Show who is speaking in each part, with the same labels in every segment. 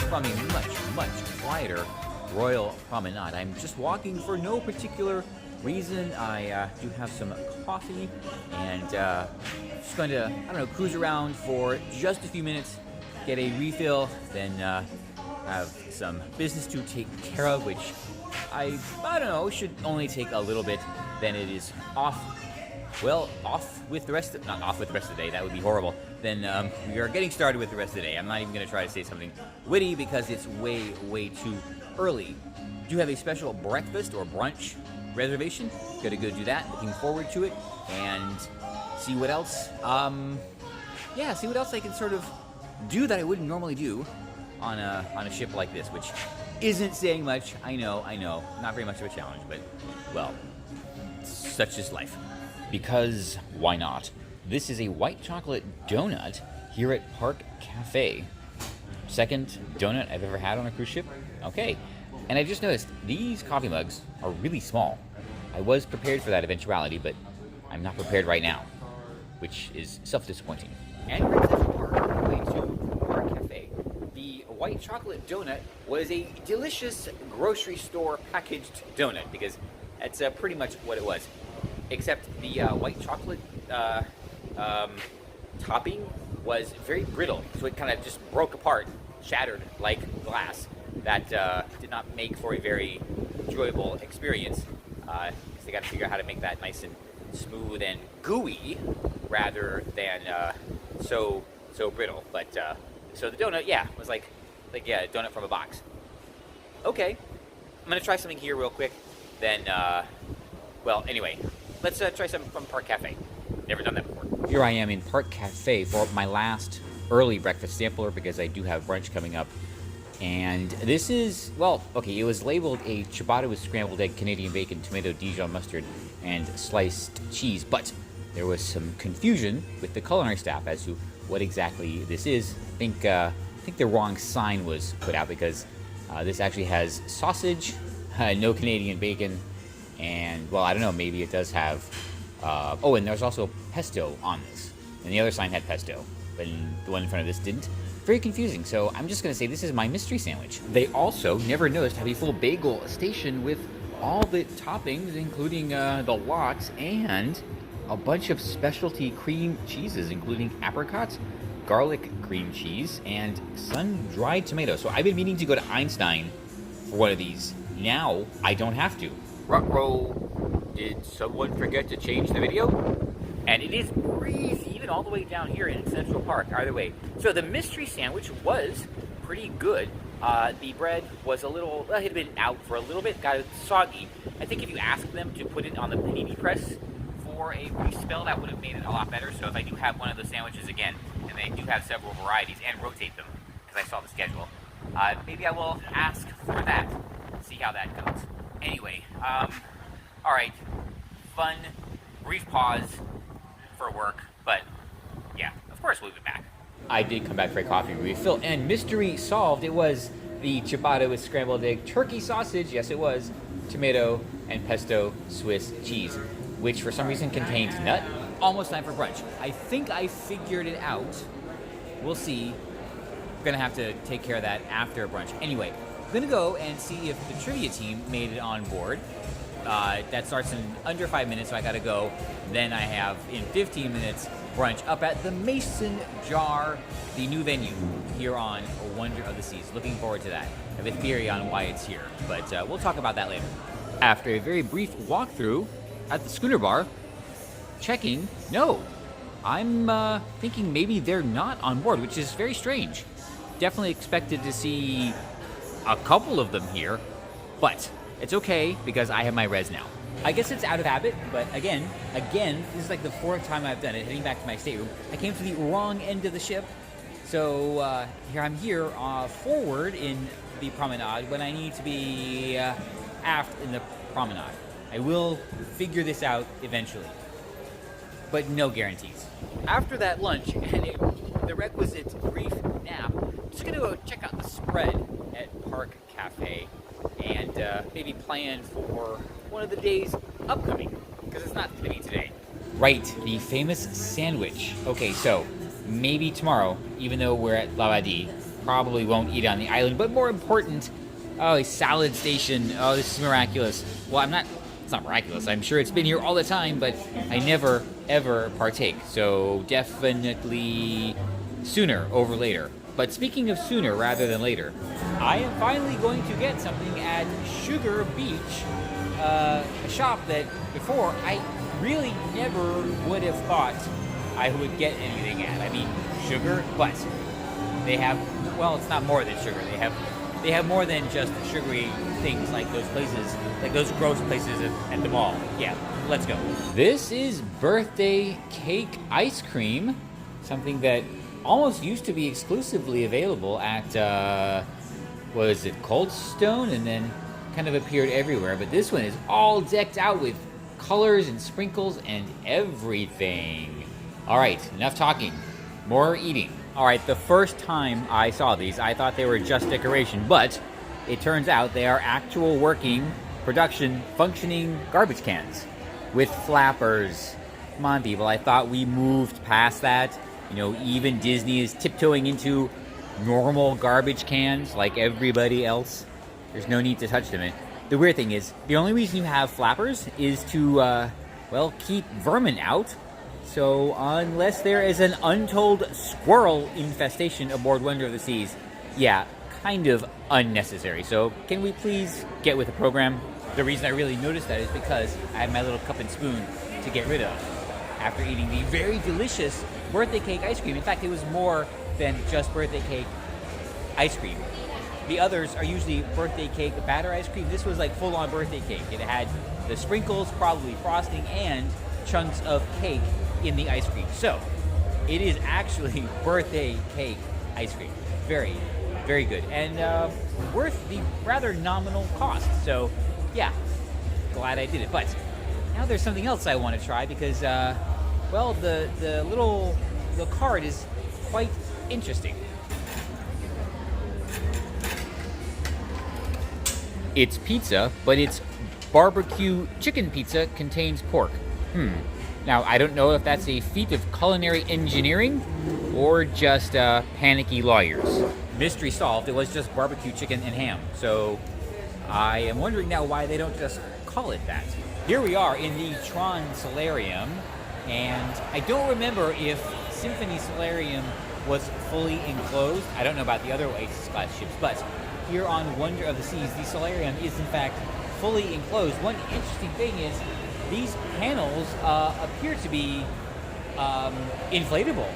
Speaker 1: from a much, much quieter Royal Promenade. I'm just walking for no particular reason. I do have some coffee and just going to, I don't know, cruise around for just a few minutes, get a refill, then have some business to take care of, which I don't know, should only take a little bit. Then it is off. Well, off with the rest of, not off with the rest of the day, that would be horrible. Then we are getting started with the rest of the day. I'm not even going to try to say something witty because it's way, way too early. Do you have a special breakfast or brunch reservation? Gotta go do that. Looking forward to it and see what else. See what else I can sort of do that I wouldn't normally do on a ship like this, which isn't saying much. I know, not very much of a challenge, but well, such is life. Because why not? This is a white chocolate donut here at Park Cafe. Second donut I've ever had on a cruise ship. Okay. And I just noticed these coffee mugs are really small. I was prepared for that eventuality, but I'm not prepared right now, which is self-disappointing. And we're at Park, way to Park Cafe. The white chocolate donut was a delicious grocery store packaged donut, because that's pretty much what it was. Except the white chocolate topping was very brittle, so it kind of just broke apart, shattered like glass. That did not make for a very enjoyable experience, because they got to figure out how to make that nice and smooth and gooey, rather than so brittle. But so the donut, was like a donut from a box. Okay, I'm gonna try something here real quick. Then, anyway, let's try something from Park Cafe. Never done that before. Here I am in Park Cafe for my last early breakfast sampler, because I do have brunch coming up. And this is, it was labeled a ciabatta with scrambled egg, Canadian bacon, tomato, Dijon mustard, and sliced cheese. But there was some confusion with the culinary staff as to what exactly this is. I think the wrong sign was put out, because this actually has sausage, no Canadian bacon, and, I don't know, maybe it does have, and there's also pesto on this. And the other sign had pesto, but the one in front of this didn't. Very confusing, so I'm just going to say this is my mystery sandwich. They also, never noticed, have a full bagel station with all the toppings, including the lox, and a bunch of specialty cream cheeses, including apricots, garlic cream cheese, and sun-dried tomatoes. So I've been meaning to go to Einstein for one of these. Now I don't have to. Ruh-roh. Did someone forget to change the video? And it is breezy, even all the way down here in Central Park, either way. So the mystery sandwich was pretty good. The bread was a little, it had been out for a little bit, got soggy. I think if you asked them to put it on the panini press for a brief spell, that would have made it a lot better. So if I do have one of those sandwiches again, and they do have several varieties, and rotate them, because I saw the schedule, maybe I will ask for that, see how that goes. Anyway, all right, fun, brief pause for work, but yeah, of course we'll be back. I did come back for a coffee refill, and mystery solved. It was the ciabatta with scrambled egg, turkey sausage, yes it was, tomato, and pesto Swiss cheese, which for some reason contained nut. Almost time for brunch. I think I figured it out. We'll see. We're gonna have to take care of that after brunch. Anyway, I'm gonna go and see if the trivia team made it on board. That starts in under 5 minutes, so I gotta go. Then I have, in 15 minutes, brunch up at the Mason Jar, the new venue here on Wonder of the Seas. Looking forward to that. I have a theory on why it's here, but we'll talk about that later. After a very brief walkthrough at the Schooner Bar, checking, no, I'm thinking maybe they're not on board, which is very strange. Definitely expected to see a couple of them here, but it's okay because I have my res now. I guess it's out of habit, but again, this is like the 4th time I've done it, heading back to my stateroom. I came to the wrong end of the ship, so here I'm here forward in the promenade when I need to be aft in the promenade. I will figure this out eventually, but no guarantees. After that lunch and the requisite brief nap, I'm just gonna go check out the spread at Park Cafe and maybe plan for one of the days upcoming, because it's not gonna be today. Right, the famous sandwich. Okay, so maybe tomorrow, even though we're at Lavadi, probably won't eat on the island. But more important, oh, a salad station. Oh, this is miraculous. Well, it's not miraculous. I'm sure it's been here all the time, but I never, ever partake. So definitely sooner over later. But speaking of sooner rather than later, I am finally going to get something at Sugar Beach, a shop that before I really never would have thought I would get anything at. I mean, sugar, but they have, well, it's not more than sugar. They have more than just sugary things like those places, like those gross places at the mall. Yeah, let's go. This is birthday cake ice cream, something that almost used to be exclusively available at, what is it, Cold Stone, and then kind of appeared everywhere. But this one is all decked out with colors and sprinkles and everything. All right, enough talking, more eating. All right, the first time I saw these, I thought they were just decoration, but it turns out they are actual working, production, functioning garbage cans with flappers. Come on, people, I thought we moved past that. You know, even Disney is tiptoeing into normal garbage cans like everybody else. There's no need to touch them. And the weird thing is, the only reason you have flappers is to, well, keep vermin out. So unless there is an untold squirrel infestation aboard Wonder of the Seas, yeah, kind of unnecessary. So can we please get with the program? The reason I really noticed that is because I had my little cup and spoon to get rid of after eating the very delicious birthday cake ice cream. In fact, it was more than just birthday cake ice cream. The others are usually birthday cake batter ice cream. This was like full-on birthday cake. It had the sprinkles, probably frosting, and chunks of cake in the ice cream. So it is actually birthday cake ice cream. Very, very good, and worth the rather nominal cost. So yeah, glad I did it. But now there's something else I want to try because well, the card is quite interesting. It's pizza, but it's barbecue chicken pizza contains pork. Now, I don't know if that's a feat of culinary engineering or just panicky lawyers. Mystery solved. It was just barbecue chicken and ham. So I am wondering now why they don't just call it that. Here we are in the Tron Solarium, and I don't remember if Symphony Solarium was fully enclosed. I don't know about the other Oasis class ships, but here on Wonder of the Seas, the Solarium is in fact fully enclosed. One interesting thing is these panels appear to be inflatable.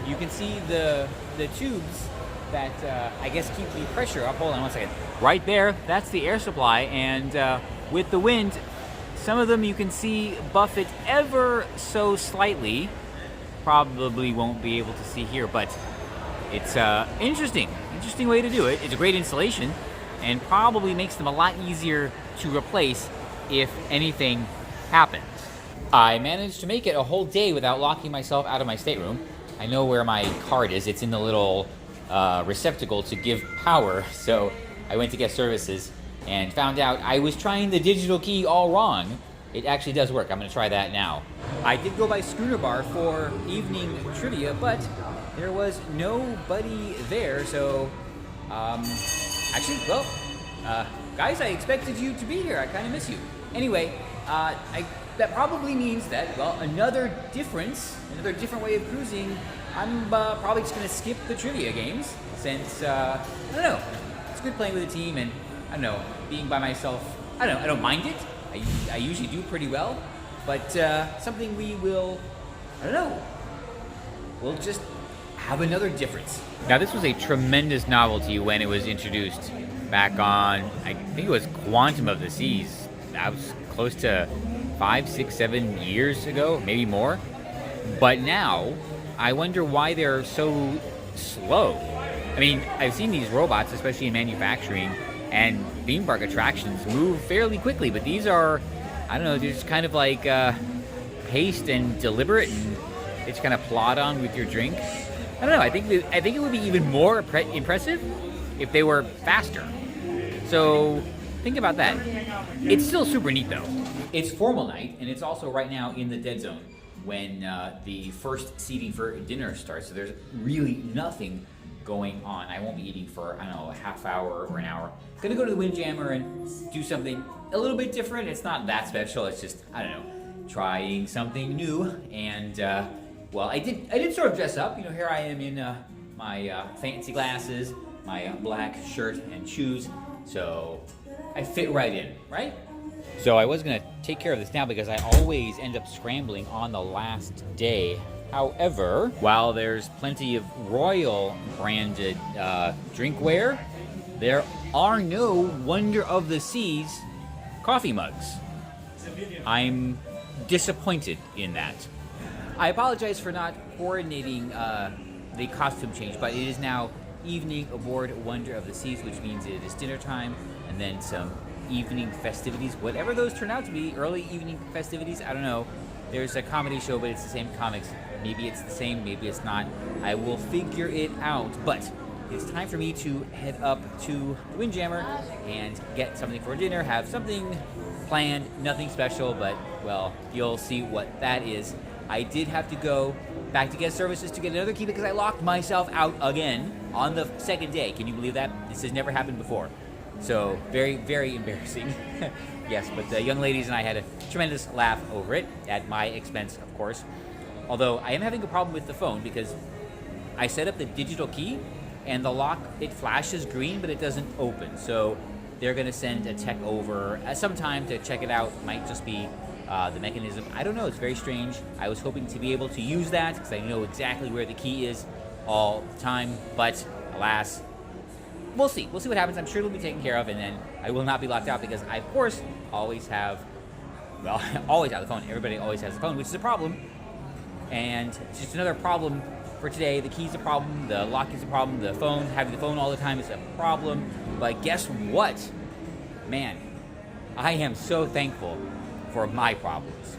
Speaker 1: You can see the tubes that I guess keep the pressure up. Hold on one second. Right there, that's the air supply, and with the wind, some of them you can see buffet ever so slightly. Probably won't be able to see here, but it's interesting way to do it. It's a great installation and probably makes them a lot easier to replace if anything happens. I managed to make it a whole day without locking myself out of my stateroom. I know where my card is. It's in the little receptacle to give power. So I went to guest services and found out I was trying the digital key all wrong. It actually does work. I'm going to try that now. I did go by Schooner Bar for evening trivia, but there was nobody there. So, actually, well, guys, I expected you to be here. I kind of miss you. Anyway, that probably means that, well, another different way of cruising. I'm probably just going to skip the trivia games since, I don't know, it's good playing with a team and, I don't know, being by myself. I don't mind it. I usually do pretty well, but something we will, I don't know, we'll just have another difference. Now, this was a tremendous novelty when it was introduced back on, I think it was Quantum of the Seas. That was close to 5, 6, 7 years ago, maybe more. But now, I wonder why they're so slow. I mean, I've seen these robots, especially in manufacturing, and theme park attractions move fairly quickly, but these are, I don't know, they're just kind of like paced and deliberate, and they just kind of plod on with your drink. I don't know, I think it would be even more impressive if they were faster. So think about that. It's still super neat though. It's formal night, and it's also right now in the dead zone when the first seating for dinner starts, so there's really nothing going on. I won't be eating for, I don't know, a half hour or an hour. Gonna go to the Windjammer and do something a little bit different. It's not that special. It's just, I don't know, trying something new. And well, I did sort of dress up. You know, here I am in my fancy glasses, my black shirt and shoes. So I fit right in, right? So I was gonna take care of this now because I always end up scrambling on the last day. However, while there's plenty of Royal branded drinkware, there are no Wonder of the Seas coffee mugs. I'm disappointed in that. I apologize for not coordinating the costume change, but it is now evening aboard Wonder of the Seas, which means it is dinner time and then some evening festivities, whatever those turn out to be, early evening festivities, I don't know. There's a comedy show, but it's the same comics. Maybe it's the same, maybe it's not. I will figure it out, but it's time for me to head up to the Windjammer and get something for dinner, have something planned, nothing special, but, well, you'll see what that is. I did have to go back to guest services to get another key because I locked myself out again on the second day. Can you believe that? This has never happened before. So, very, very embarrassing. Yes, but the young ladies and I had a tremendous laugh over it, at my expense, of course. Although, I am having a problem with the phone because I set up the digital key, and the lock, it flashes green, but it doesn't open. So, they're going to send a tech over sometime to check it out. It might just be the mechanism. I don't know, it's very strange. I was hoping to be able to use that because I know exactly where the key is all the time, but alas, we'll see. We'll see what happens. I'm sure it'll be taken care of, and then I will not be locked out because I, of course, always have, well, always have the phone. Everybody always has the phone, which is a problem. And it's just another problem for today. The key's a problem, the lock is a problem, the phone, having the phone all the time is a problem. But guess what? Man, I am so thankful for my problems.